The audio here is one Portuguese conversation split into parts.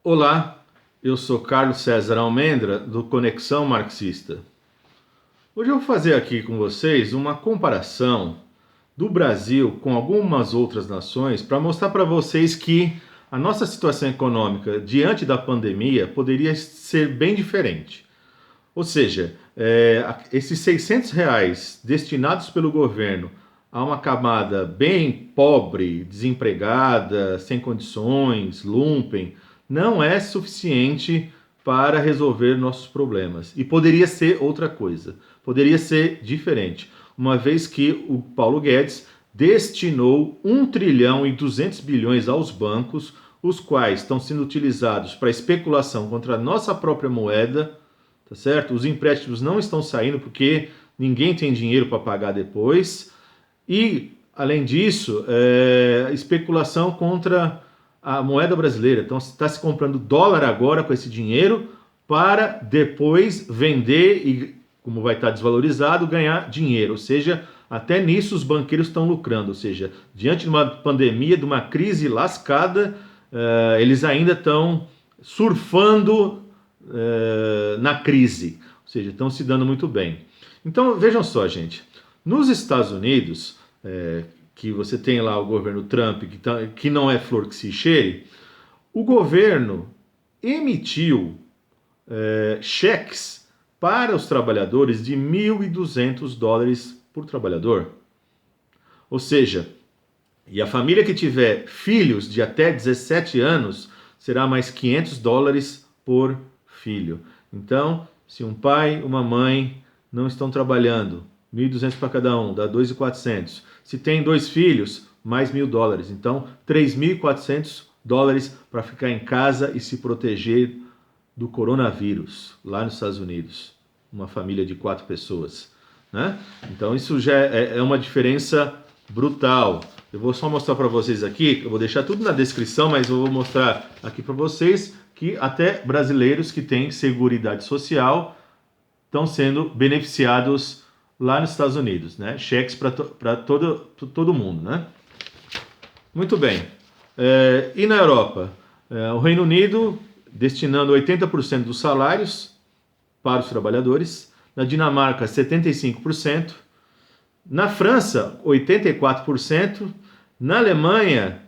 Olá, eu sou Carlos César Almendra, do Conexão Marxista. Hoje eu vou fazer aqui com vocês uma comparação do Brasil com algumas outras nações para mostrar para vocês que a nossa situação econômica diante da pandemia poderia ser bem diferente. Ou seja, esses R$ 600 destinados pelo governo a uma camada bem pobre, desempregada, sem condições, lumpen, não é suficiente para resolver nossos problemas. E poderia ser outra coisa, poderia ser diferente, uma vez que o Paulo Guedes destinou 1 trilhão e 200 bilhões aos bancos, os quais estão sendo utilizados para especulação contra a nossa própria moeda, tá certo? Os empréstimos não estão saindo porque ninguém tem dinheiro para pagar depois. E, além disso, especulação contra a moeda brasileira. Então, está se comprando dólar agora com esse dinheiro para depois vender e, como vai estar desvalorizado, ganhar dinheiro. Ou seja, até nisso os banqueiros estão lucrando. Ou seja, diante de uma pandemia, de uma crise lascada, eles ainda estão surfando na crise. Ou seja, estão se dando muito bem. Então, vejam só, gente. Nos Estados Unidos, que você tem lá o governo Trump, que não é flor que se cheire, o governo emitiu cheques para os trabalhadores de US$ 1.200 por trabalhador. Ou seja, e a família que tiver filhos de até 17 anos será mais US$ 500 por filho. Então, se um pai, uma mãe não estão trabalhando, 1.200 para cada um, dá 2.400. Se tem 2 filhos, mais US$ 1.000. Então, US$ 3.400 para ficar em casa e se proteger do coronavírus, lá nos Estados Unidos. Uma família de 4 pessoas. Né? Então, isso já é uma diferença brutal. Eu vou só mostrar para vocês aqui, eu vou deixar tudo na descrição, mas eu vou mostrar aqui para vocês que até brasileiros que têm Seguridade Social estão sendo beneficiados lá nos Estados Unidos, né? Cheques para todo mundo, né? Muito bem. E na Europa? O Reino Unido destinando 80% dos salários para os trabalhadores. Na Dinamarca, 75%. Na França, 84%. Na Alemanha,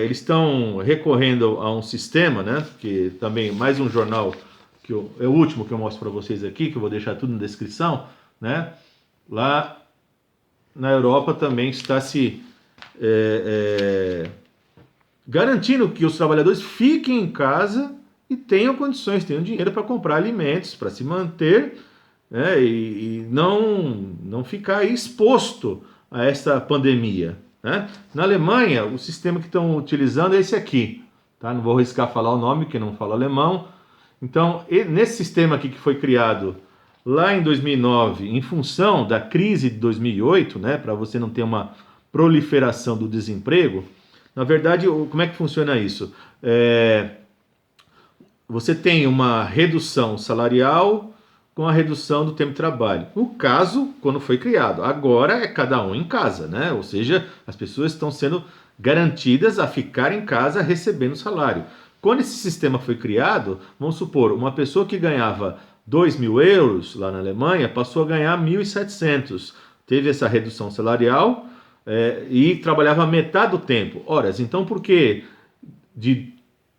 eles estão recorrendo a um sistema, né? Que também mais um jornal, é o último que eu mostro para vocês aqui, que eu vou deixar tudo na descrição, né? Lá na Europa também está se garantindo que os trabalhadores fiquem em casa e tenham condições, tenham dinheiro para comprar alimentos, para se manter, né, e não ficar exposto a essa pandemia. Né? Na Alemanha, o sistema que estão utilizando é esse aqui. Tá? Não vou arriscar falar o nome, porque não falo alemão. Então, nesse sistema aqui que foi criado lá em 2009, em função da crise de 2008, né, para você não ter uma proliferação do desemprego, na verdade, como é que funciona isso? Você tem uma redução salarial com a redução do tempo de trabalho. No caso, quando foi criado. Agora é cada um em casa, né? Ou seja, as pessoas estão sendo garantidas a ficar em casa recebendo salário. Quando esse sistema foi criado, vamos supor, uma pessoa que ganhava 2.000 euros lá na Alemanha passou a ganhar 1.700. Teve essa redução salarial e trabalhava metade do tempo. Ora, então por que de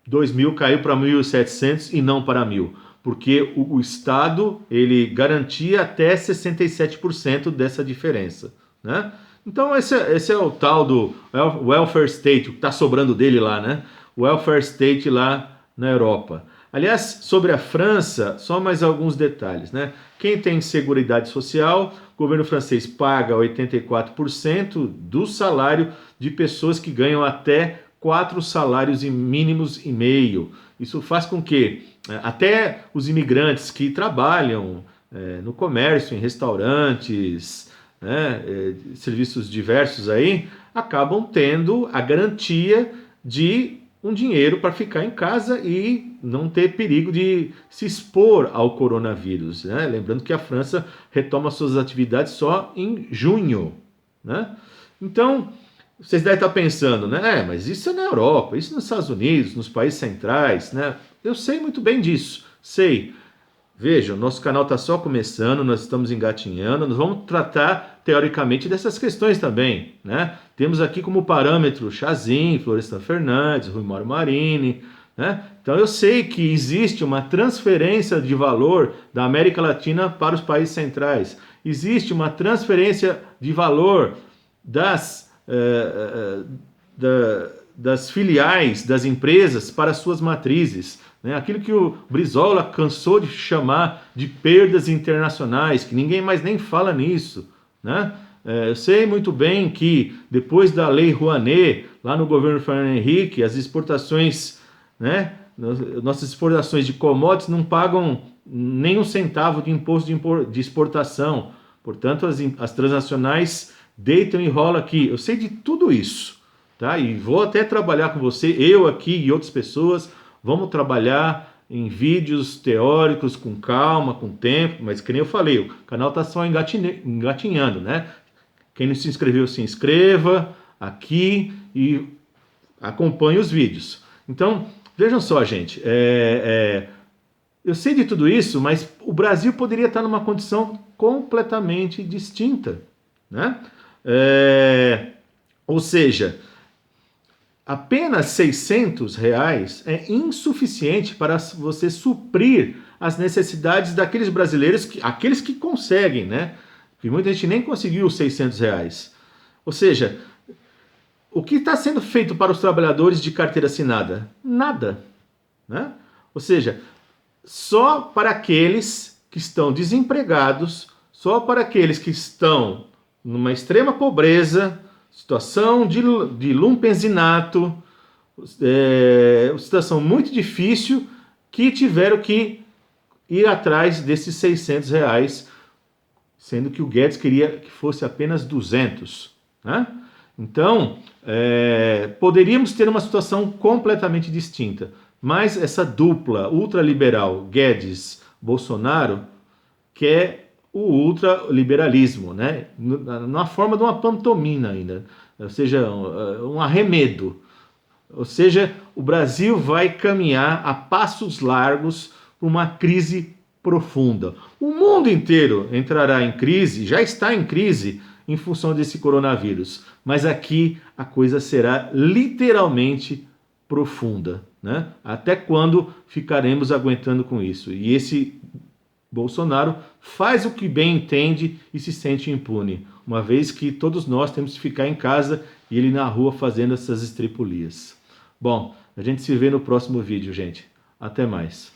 2.000 caiu para 1.700 e não para 1.000? Porque o Estado ele garantia até 67% dessa diferença. Né? Então esse é o tal do welfare state, o que está sobrando dele lá, né? Welfare state lá na Europa. Aliás, sobre a França, só mais alguns detalhes. Né? Quem tem Seguridade Social, o governo francês paga 84% do salário de pessoas que ganham até 4 salários mínimos e meio. Isso faz com que até os imigrantes que trabalham no comércio, em restaurantes, né, serviços diversos aí, acabam tendo a garantia de um dinheiro para ficar em casa e não ter perigo de se expor ao coronavírus. Né? Lembrando que a França retoma suas atividades só em junho. Né? Então, Vocês devem estar pensando, né? Mas isso é na Europa, isso nos Estados Unidos, nos países centrais, né? Eu sei muito bem disso, sei. Veja, o nosso canal está só começando, nós estamos engatinhando, nós vamos tratar teoricamente dessas questões também, né? Temos aqui como parâmetro Chazin, Florestan Fernandes, Rui Mauro Marini, né? Então eu sei que existe uma transferência de valor da América Latina para os países centrais, existe uma transferência de valor das filiais das empresas para suas matrizes, né? Aquilo que o Brizola cansou de chamar de perdas internacionais, que ninguém mais nem fala nisso, né? Eu sei muito bem que depois da Lei Rouanet, lá no governo Fernando Henrique, as exportações, né? Nossas exportações de commodities não pagam nem um centavo de imposto de exportação. Portanto, as transnacionais deitam e rolam aqui. Eu sei de tudo isso, tá? E vou até trabalhar com você, eu aqui e outras pessoas, vamos trabalhar em vídeos teóricos com calma, com tempo, mas que nem eu falei, o canal está só engatinhando, né? Quem não se inscreveu, se inscreva aqui e acompanhe os vídeos. Então, vejam só, gente, eu sei de tudo isso, mas o Brasil poderia estar numa condição completamente distinta, né? Ou seja, apenas R$ 600 é insuficiente para você suprir as necessidades daqueles brasileiros, aqueles que conseguem, né? Porque muita gente nem conseguiu os R$ 600. Ou seja, o que está sendo feito para os trabalhadores de carteira assinada? Nada, né? Ou seja, só para aqueles que estão desempregados, só para aqueles que estão numa extrema pobreza, situação de lumpenzinato, situação muito difícil, que tiveram que ir atrás desses R$ 600, sendo que o Guedes queria que fosse apenas 200, né? Então, poderíamos ter uma situação completamente distinta, mas essa dupla ultraliberal Guedes-Bolsonaro quer o ultraliberalismo, né? Na forma de uma pantomima ainda, ou seja, um arremedo. Ou seja, o Brasil vai caminhar a passos largos para uma crise profunda. O mundo inteiro entrará em crise, já está em crise em função desse coronavírus, mas aqui a coisa será literalmente profunda, né? Até quando ficaremos aguentando com isso? E esse Bolsonaro faz o que bem entende e se sente impune, uma vez que todos nós temos que ficar em casa e ele na rua fazendo essas estripulias. Bom, a gente se vê no próximo vídeo, gente. Até mais.